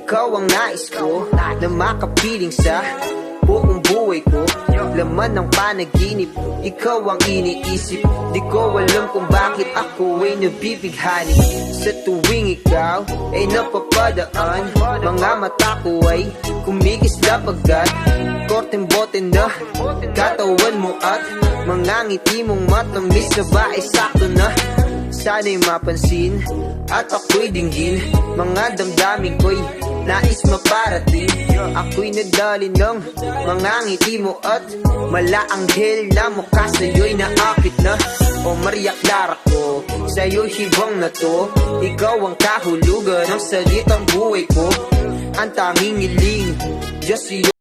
ikaw ang nais ko na makapiling sa buong buhay ko. Laman ng panaginip, ikaw ang iniisip. Di ko alam kung bakit ako ay nabibighani. Sa tuwing ikaw ay napapadaan, mga mata ko ay kumikislap agad. Korteng bote na katawan mo at mga ngiti mong matamis na ba ay sakto na. Sana'y mapansin at ako'y dinggin, mga damdamin ko'y nais maparating. Ako'y nadali ng mga ngiti mo at malaanghel na mukha sa'yo'y naakit na. O Maria Clara ko, sa'yo'y hibang na to. Ikaw ang kahulugan ng salitang buhay ko. Ang tanging hiling, Diyos iyo.